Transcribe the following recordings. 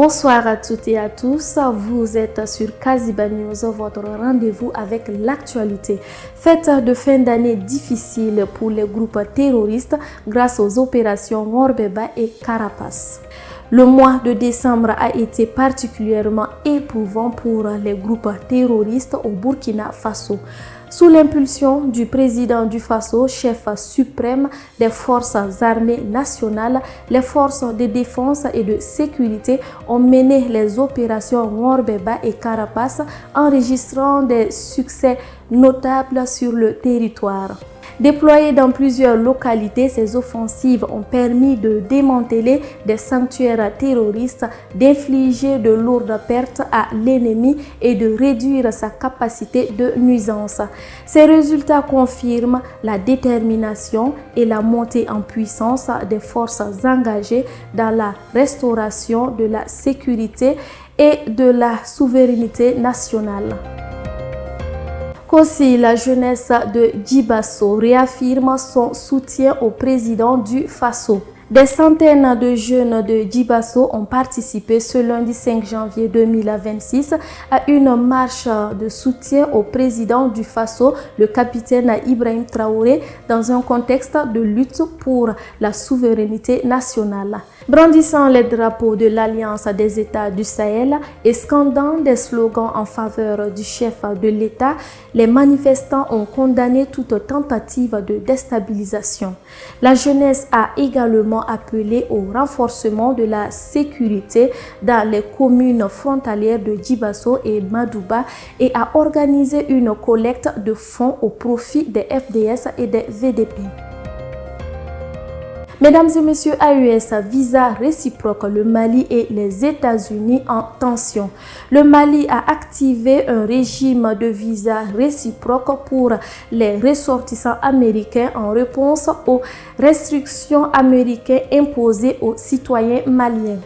Bonsoir à toutes et à tous, vous êtes sur Kaziba News, votre rendez-vous avec l'actualité. Fête de fin d'année difficile pour les groupes terroristes grâce aux opérations Morbeba et Carapace. Le mois de décembre a été particulièrement éprouvant pour les groupes terroristes au Burkina Faso. Sous l'impulsion du président du Faso, chef suprême des forces armées nationales, les forces de défense et de sécurité ont mené les opérations Morbeba et Carapace, enregistrant des succès notables sur le territoire. Déployées dans plusieurs localités, ces offensives ont permis de démanteler des sanctuaires terroristes, d'infliger de lourdes pertes à l'ennemi et de réduire sa capacité de nuisance. Ces résultats confirment la détermination et la montée en puissance des forces engagées dans la restauration de la sécurité et de la souveraineté nationale. Qu'aussi la jeunesse de Djibasso réaffirme son soutien au président du Faso. Des centaines de jeunes de Djibasso ont participé ce lundi 5 janvier 2026 à une marche de soutien au président du Faso, le capitaine Ibrahim Traoré, dans un contexte de lutte pour la souveraineté nationale. Brandissant les drapeaux de l'Alliance des États du Sahel et scandant des slogans en faveur du chef de l'État, les manifestants ont condamné toute tentative de déstabilisation. La jeunesse a également appelé au renforcement de la sécurité dans les communes frontalières de Djibasso et Madouba et a organisé une collecte de fonds au profit des FDS et des VDP. Mesdames et messieurs, AES, visa réciproque, le Mali et les États-Unis en tension. Le Mali a activé un régime de visa réciproque pour les ressortissants américains en réponse aux restrictions américaines imposées aux citoyens maliens.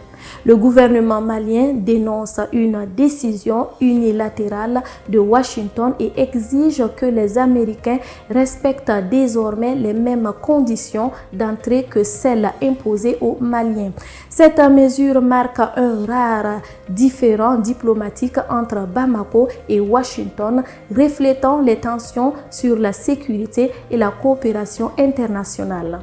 Le gouvernement malien dénonce une décision unilatérale de Washington et exige que les Américains respectent désormais les mêmes conditions d'entrée que celles imposées aux Maliens. Cette mesure marque un rare différend diplomatique entre Bamako et Washington, reflétant les tensions sur la sécurité et la coopération internationale.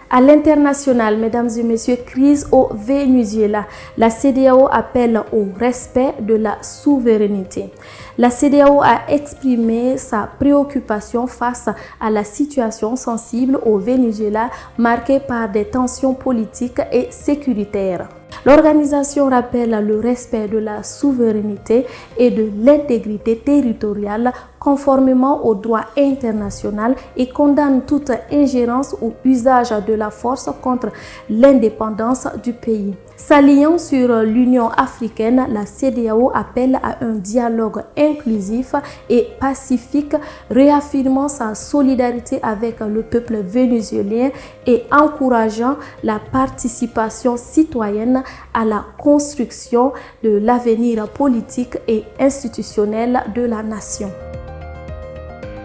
À l'international, mesdames et messieurs, crise au Venezuela. La CEDEAO appelle au respect de la souveraineté. La CEDEAO a exprimé sa préoccupation face à la situation sensible au Venezuela marquée par des tensions politiques et sécuritaires. L'organisation rappelle le respect de la souveraineté et de l'intégrité territoriale conformément au droit international et condamne toute ingérence ou usage de la force contre l'indépendance du pays. S'alliant sur l'Union africaine, la CEDEAO appelle à un dialogue inclusif et pacifique, réaffirmant sa solidarité avec le peuple vénézuélien et encourageant la participation citoyenne à la construction de l'avenir politique et institutionnel de la nation.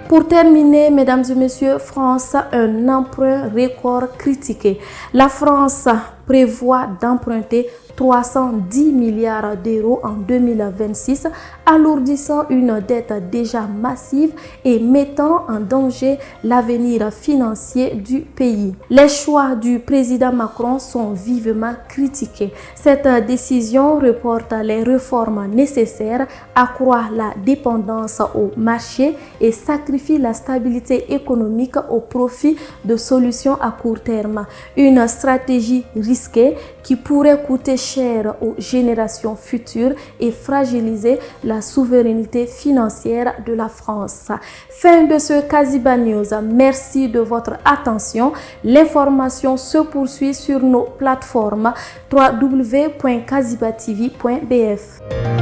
Pour terminer, mesdames et messieurs, France, un emprunt record critiqué. La France prévoit d'emprunter 310 milliards d'euros en 2026, alourdissant une dette déjà massive et mettant en danger l'avenir financier du pays. Les choix du président Macron sont vivement critiqués. Cette décision reporte les réformes nécessaires, accroît la dépendance au marché et sacrifie la stabilité économique au profit de solutions à court terme. Une stratégie risquée qui pourrait coûter cher aux générations futures et fragiliser la souveraineté financière de la France. Fin de ce Kaziba News. Merci de votre attention. L'information se poursuit sur nos plateformes www.kazibatv.bf.